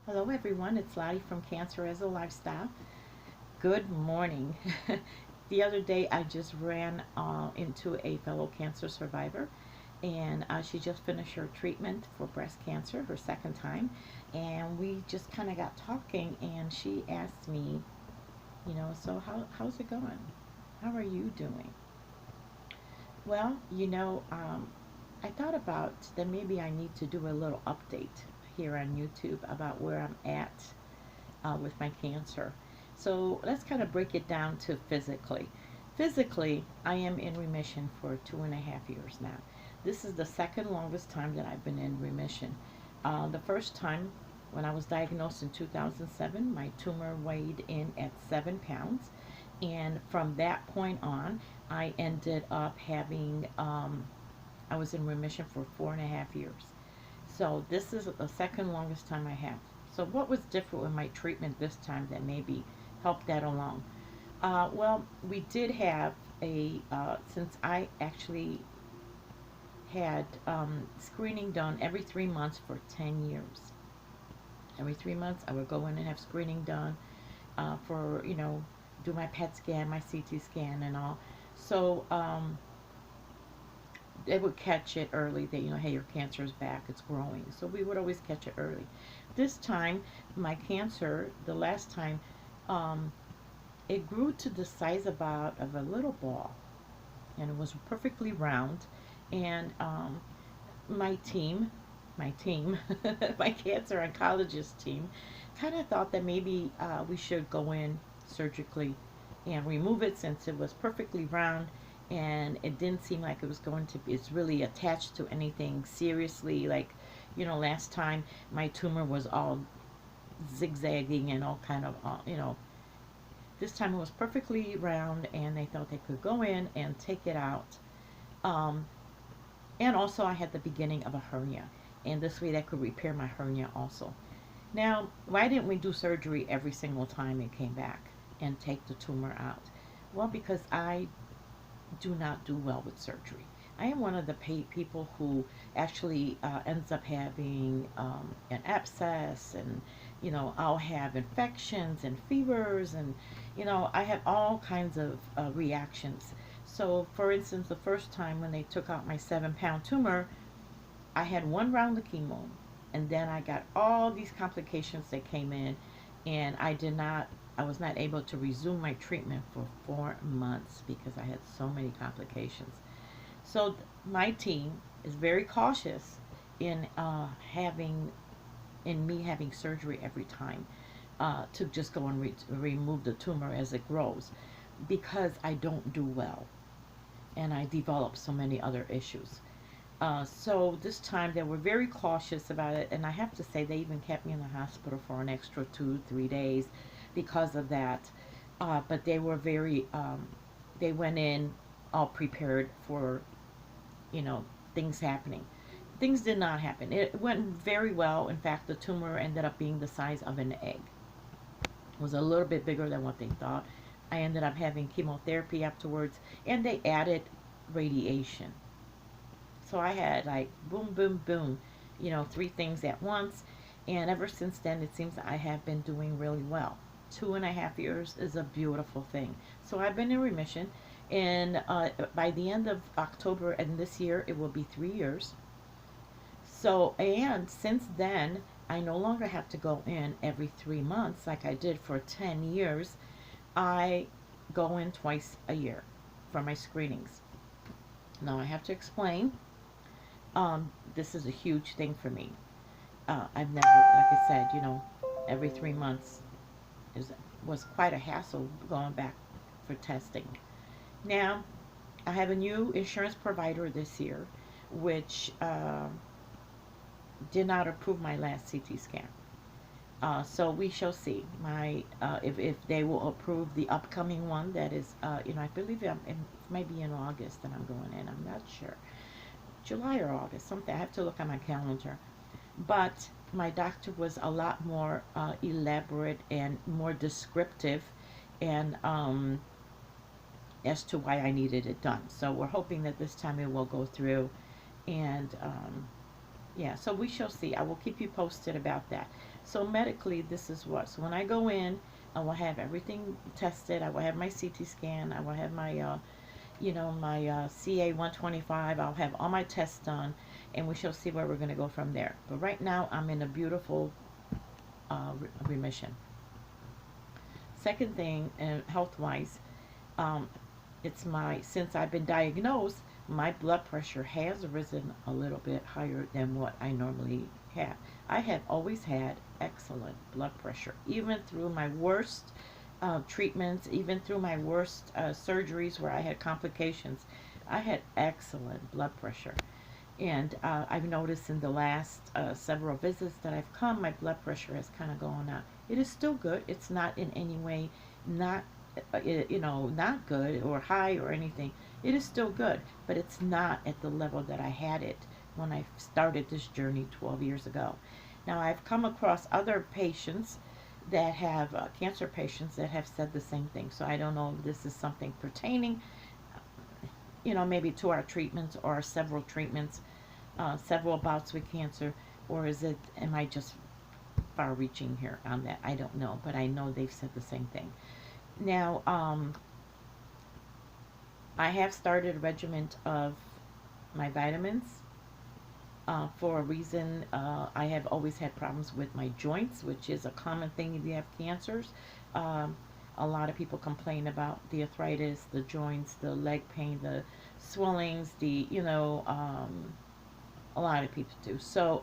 Hello everyone, it's Lottie from Cancer as a Lifestyle. Good morning. The other day I just ran into a fellow cancer survivor, and she just finished her treatment for breast cancer, her second time, and we just kind of got talking, and she asked me, so how's it going? How are you doing? Well, I thought about that maybe I need to do a little update here on YouTube about where I'm at with my cancer. So let's kind of break it down to physically. Physically, I am in remission for 2.5 years now. This is the second longest time that I've been in remission. The first time, when I was diagnosed in 2007, my tumor weighed in at 7 pounds. And from that point on, I ended up having, I was in remission for 4.5 years. So this is the second longest time I have. So what was different with my treatment this time that maybe helped that along? Well, we did have since I actually had screening done every 3 months for 10 years. Every 3 months I would go in and have screening done for, do my PET scan, my CT scan and all. So they would catch it early that, hey, your cancer is back, it's growing. So we would always catch it early. This time, my cancer, the last time, um, it grew to the size about of a little ball, and it was perfectly round. And my team, my team, my cancer oncologist team, kind of thought that maybe we should go in surgically and remove it since it was perfectly round, and it didn't seem like it was going to be, it's really attached to anything seriously. Like, last time my tumor was all zigzagging and all kind of, this time it was perfectly round, and they thought they could go in and take it out. Um, and also, I had the beginning of a hernia, and this way that could repair my hernia also. Now, why didn't we do surgery every single time it came back and take the tumor out? Well, because I do not do well with surgery. I am one of the people who actually ends up having an abscess, and I'll have infections and fevers, and I have all kinds of reactions. So, for instance, the first time when they took out my 7 pound tumor, I had one round of chemo, and then I got all these complications that came in, and I was not able to resume my treatment for 4 months because I had so many complications. So my team is very cautious in me having surgery every time to just go and remove the tumor as it grows, because I don't do well and I develop so many other issues. So this time they were very cautious about it, and I have to say they even kept me in the hospital for an extra 2, 3 days because of that. But they were they went in all prepared for, you know, things happening. Things did not happen. It went very well. In fact, the tumor ended up being the size of an egg. It was a little bit bigger than what they thought. I ended up having chemotherapy afterwards, and they added radiation. So I had like boom, boom, boom, three things at once. And ever since then, it seems I have been doing really well. 2.5 years is a beautiful thing. So I've been in remission. And by the end of October and this year, it will be 3 years. So, and since then, I no longer have to go in every 3 months like I did for 10 years. I go in twice a year for my screenings. Now, I have to explain, this is a huge thing for me. I've never, like I said, every 3 months is was quite a hassle going back for testing. Now, I have a new insurance provider this year, which did not approve my last CT scan. So we shall see. If they will approve the upcoming one, that is, I believe it might be in August that I'm going in. I'm not sure. July or August, something. I have to look at my calendar. But my doctor was a lot more elaborate and more descriptive, and as to why I needed it done. So we're hoping that this time it will go through, and yeah, so we shall see. I will keep you posted about that. So medically, this is what. So when I go in, I will have everything tested. I will have my CT scan. I will have my, my CA 125. I'll have all my tests done, and we shall see where we're going to go from there. But right now, I'm in a beautiful remission. Second thing, health-wise, um, since I've been diagnosed, my blood pressure has risen a little bit higher than what I normally have. I have always had excellent blood pressure, even through my worst treatments, even through my worst surgeries where I had complications. I had excellent blood pressure. And I've noticed in the last several visits that I've come, my blood pressure has kind of gone up. It is still good. It's not in any way not, not good or high or anything. It is still good, but it's not at the level that I had it when I started this journey 12 years ago. Now, I've come across other patients that have, cancer patients that have said the same thing. So I don't know if this is something pertaining, maybe to our treatments or several treatments, several bouts with cancer, or am I just far reaching here on that? I don't know, but I know they've said the same thing. Now, I have started a regimen of my vitamins. For a reason, I have always had problems with my joints, which is a common thing if you have cancers. A lot of people complain about the arthritis, the joints, the leg pain, the swellings, a lot of people do. So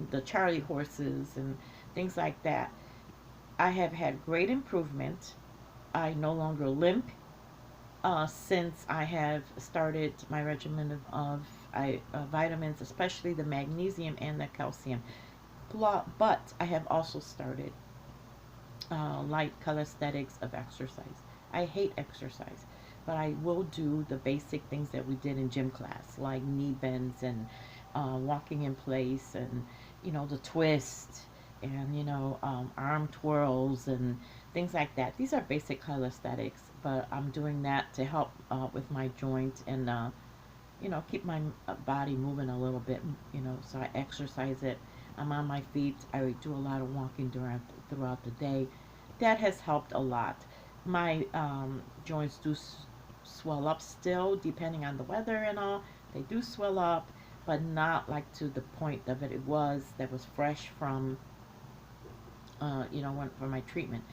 the Charlie horses and things like that. I have had great improvement. I no longer limp since I have started my regimen of vitamins, especially the magnesium and the calcium. But I have also started light calisthenics of exercise. I hate exercise, but I will do the basic things that we did in gym class, like knee bends and walking in place, and the twist, and arm twirls and things like that. These are basic calisthenics, but I'm doing that to help with my joint and keep my body moving a little bit. So I exercise it. I'm on my feet. I do a lot of walking throughout the day. That has helped a lot. My joints do swell up still, depending on the weather and all. They do swell up, but not like to the point that it was fresh from, from my treatment.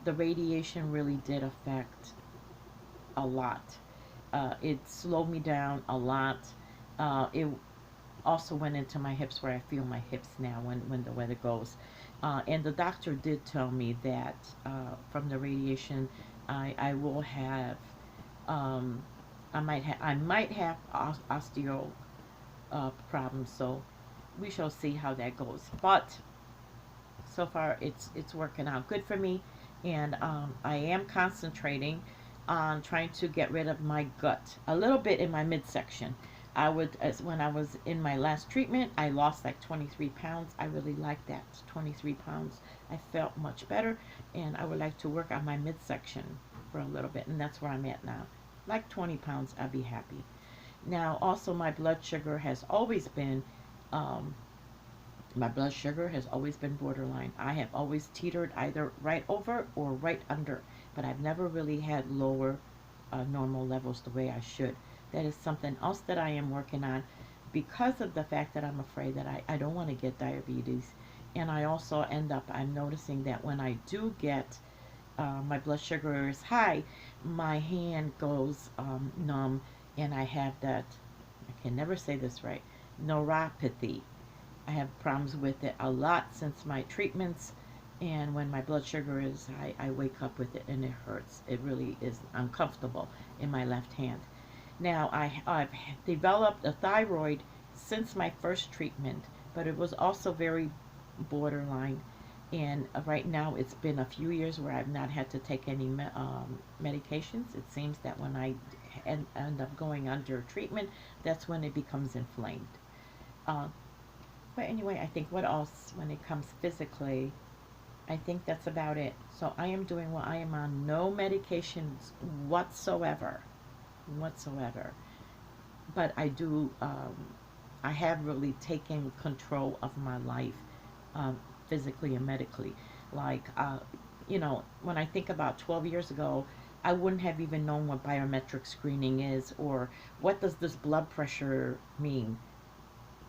The radiation really did affect a lot. It slowed me down a lot. It also went into my hips, where I feel my hips now when the weather goes. And the doctor did tell me that from the radiation, I will have, I might have osteo problems. So we shall see how that goes. But so far, it's working out good for me, and I am concentrating on trying to get rid of my gut a little bit in my midsection. When I was in my last treatment, I lost like 23 pounds. I really like that, 23 pounds. I felt much better, and I would like to work on my midsection for a little bit, and that's where I'm at now. Like 20 pounds, I'd be happy. Now, also, my blood sugar has always been borderline. I have always teetered either right over or right under, but I've never really had lower normal levels the way I should. That is something else that I am working on, because of the fact that I'm afraid that I don't want to get diabetes. And I also I'm noticing that when I do get my blood sugar is high, my hand goes numb, and I have that, I can never say this right, neuropathy. I have problems with it a lot since my treatments, and when my blood sugar is high, I wake up with it and it hurts. It really is uncomfortable in my left hand. Now, I've developed a thyroid since my first treatment, but it was also very borderline. And right now, it's been a few years where I've not had to take any medications. It seems that when I end up going under treatment, that's when it becomes inflamed. But anyway, I think what else when it comes physically, I think that's about it. So I am doing well. I am on no medications whatsoever. But I do, I have really taken control of my life. physically and medically. Like, when I think about 12 years ago, I wouldn't have even known what biometric screening is, or what does this blood pressure mean.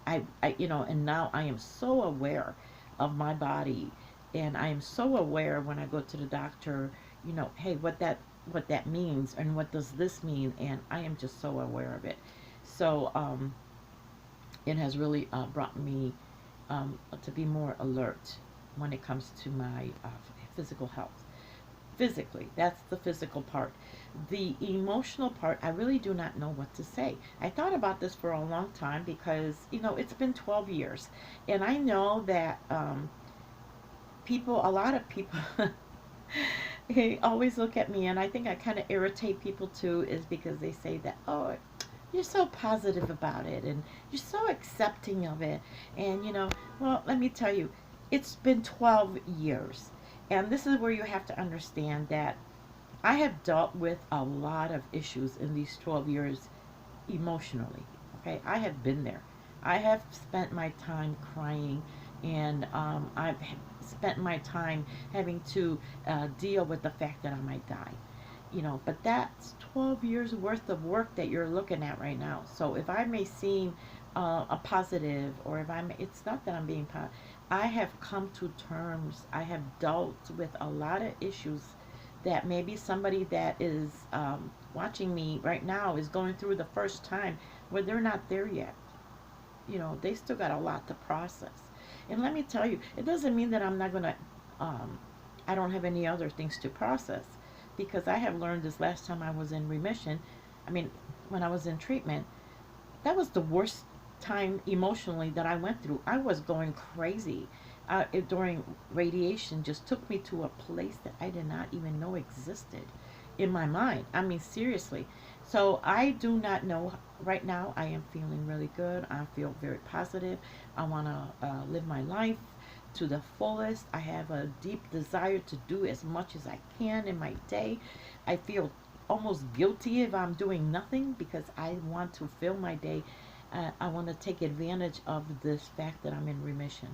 And now I am so aware of my body, and I am so aware when I go to the doctor, hey, what that means, and what does this mean, and I am just so aware of it. So it has really brought me to be more alert when it comes to my physical health. Physically, that's the physical part. The emotional part, I really do not know what to say. I thought about this for a long time because, it's been 12 years. And I know that a lot of people, they always look at me, and I think I kind of irritate people too, is because they say that, oh, you're so positive about it, and you're so accepting of it. And, well, let me tell you, it's been 12 years. And this is where you have to understand that I have dealt with a lot of issues in these 12 years emotionally. Okay, I have been there. I have spent my time crying, and I've spent my time having to deal with the fact that I might die. But that's 12 years worth of work that you're looking at right now. So if I may seem a positive, or if it's not that I'm being positive. I have come to terms, I have dealt with a lot of issues that maybe somebody that is watching me right now is going through the first time, where they're not there yet. They still got a lot to process. And let me tell you, it doesn't mean that I'm not going to, I don't have any other things to process, because I have learned this last time I was in remission. I mean, when I was in treatment, that was the worst time emotionally that I went through. I was going crazy. During radiation, just took me to a place that I did not even know existed in my mind. I mean, seriously. So I do not know. Right now, I am feeling really good. I feel very positive. I want to live my life to the fullest. I have a deep desire to do as much as I can in my day. I feel almost guilty if I'm doing nothing, because I want to fill my day. I want to take advantage of this fact that I'm in remission.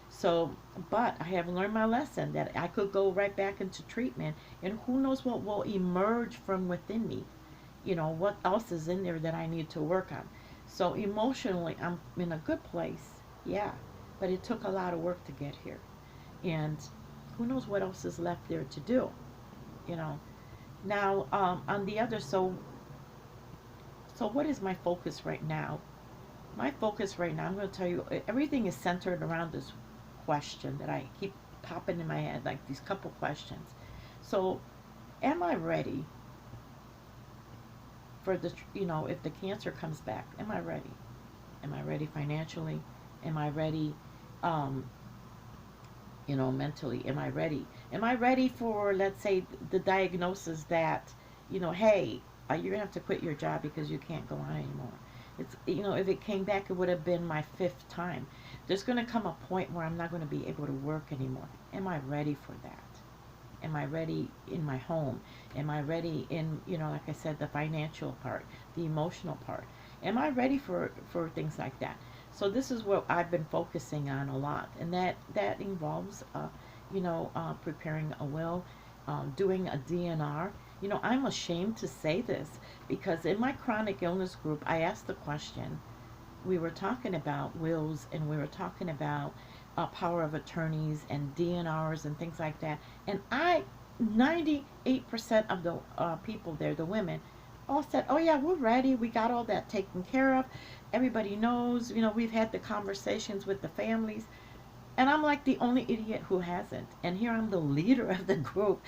So, but I have learned my lesson that I could go right back into treatment, and who knows what will emerge from within me. What else is in there that I need to work on. So emotionally, I'm in a good place, yeah, but it took a lot of work to get here. And who knows what else is left there to do, you know. Now, on the other, so what is my focus right now? My focus right now, I'm going to tell you, everything is centered around this question that I keep popping in my head, like these couple questions. So, am I ready for if the cancer comes back? Am I ready? Am I ready financially? Am I ready, mentally? Am I ready? Am I ready for, let's say, the diagnosis that, hey, you're going to have to quit your job because you can't go on anymore. It's, if it came back, it would have been my 5th time. There's going to come a point where I'm not going to be able to work anymore. Am I ready for that? Am I ready in my home? Am I ready in, like I said, the financial part, the emotional part? Am I ready for things like that? So this is what I've been focusing on a lot. And that involves, preparing a will, doing a DNR. I'm ashamed to say this, because in my chronic illness group, I asked the question. We were talking about wills, and we were talking about power of attorneys and DNRs and things like that. And 98% of the people there, the women, all said, oh yeah, we're ready. We got all that taken care of. Everybody knows, we've had the conversations with the families. And I'm like the only idiot who hasn't. And here I'm the leader of the group.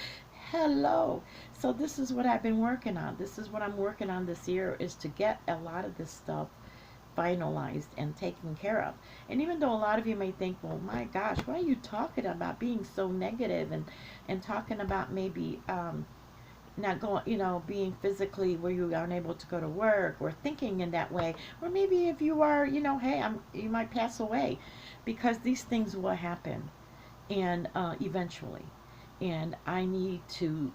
Hello. So this is what I've been working on. This is what I'm working on this year, is to get a lot of this stuff finalized and taken care of. And even though a lot of you may think, well, my gosh, why are you talking about being so negative, and talking about maybe not going, being physically where you aren't able to go to work, or thinking in that way, or maybe if you are, hey, you might pass away, because these things will happen, and eventually. And I need to,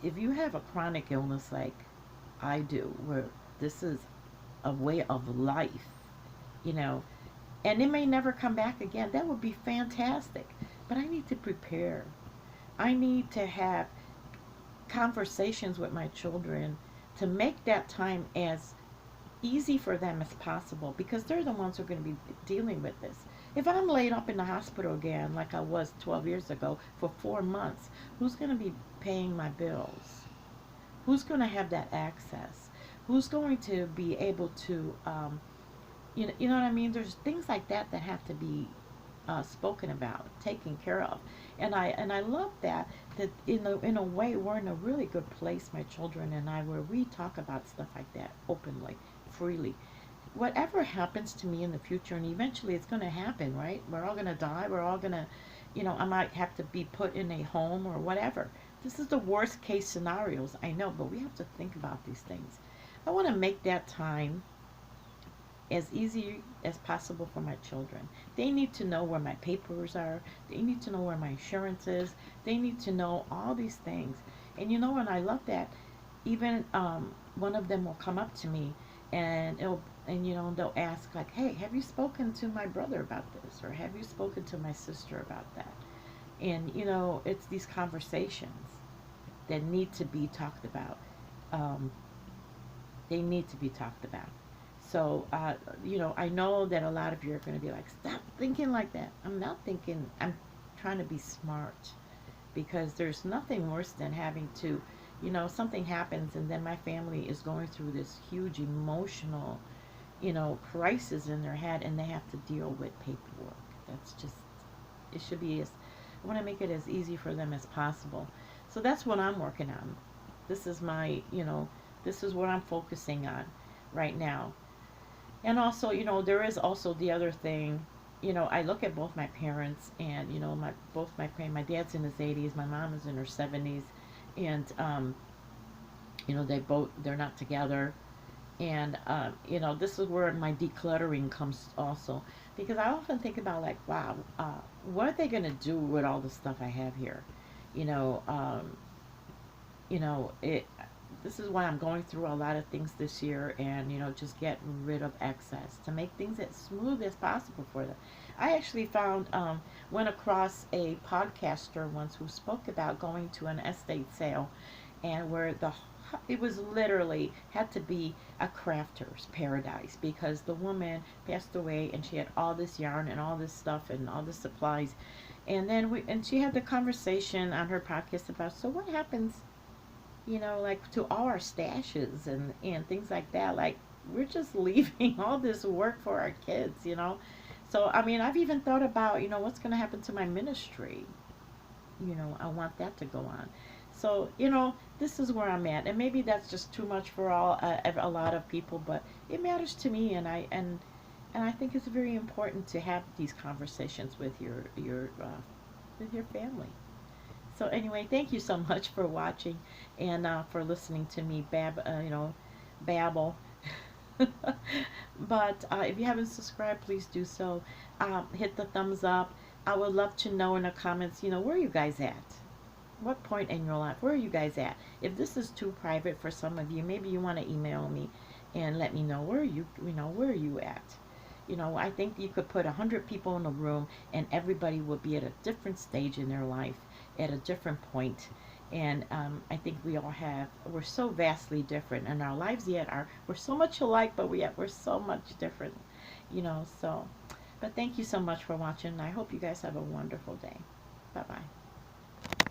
if you have a chronic illness like I do, where this is a way of life, you know, and it may never come back again. That would be fantastic. But I need to prepare. I need to have conversations with my children to make that time as easy for them as possible, because they're the ones who are going to be dealing with this. If I'm laid up in the hospital again, like I was 12 years ago for 4 months, who's going to be paying my bills? Who's going to have that access? Who's going to be able to, you know what I mean? There's things like that that have to be spoken about, taken care of, and I love that in a way we're in a really good place, my children and I, where we talk about stuff like that openly, freely. Whatever happens to me in the future, and eventually it's going to happen, right? We're all going to die. We're all going to, I might have to be put in a home or whatever. This is the worst case scenarios, I know, but we have to think about these things. I want to make that time as easy as possible for my children. They need to know where my papers are. They need to know where my insurance is. They need to know all these things. And I love that. Even one of them will come up to me, and they'll ask, like, hey, have you spoken to my brother about this, or have you spoken to my sister about that? And it's these conversations that need to be talked about. They need to be talked about. So, I know that a lot of you are going to be like, stop thinking like that. I'm not thinking, I'm trying to be smart, because there's nothing worse than having to, something happens and then my family is going through this huge emotional, crisis in their head, and they have to deal with paperwork. That's just, it should be I want to make it as easy for them as possible. So that's what I'm working on. This is this is what I'm focusing on right now. And also, there is also the other thing. I look at both my parents, and my dad's in his 80s, my mom is in her 70s, and they're not together. And this is where my decluttering comes also, because I often think about, like, wow, what are they going to do with all the stuff I have here? You know, um, it. This is why I'm going through a lot of things this year, and just getting rid of excess to make things as smooth as possible for them. I actually went across a podcaster once who spoke about going to an estate sale, and where it was literally had to be a crafter's paradise, because the woman passed away and she had all this yarn and all this stuff and all the supplies, and she had the conversation on her podcast about, so what happens, like, to all our stashes and things like that. Like, we're just leaving all this work for our kids. So, I mean, I've even thought about, what's going to happen to my ministry. I want that to go on. So, this is where I'm at. And maybe that's just too much for a lot of people, but it matters to me, and I think it's very important to have these conversations with your family. So anyway, thank you so much for watching, and for listening to me babble. But if you haven't subscribed, please do so. Hit the thumbs up. I would love to know in the comments, where are you guys at? What point in your life, where are you guys at? If this is too private for some of you, maybe you want to email me and let me know where where are you at? I think you could put 100 people in a room, and everybody would be at a different stage in their life, at a different point. And I think we're so vastly different, and our lives we're so much alike, but we're so much different, so. But thank you so much for watching. I hope you guys have a wonderful day. Bye bye.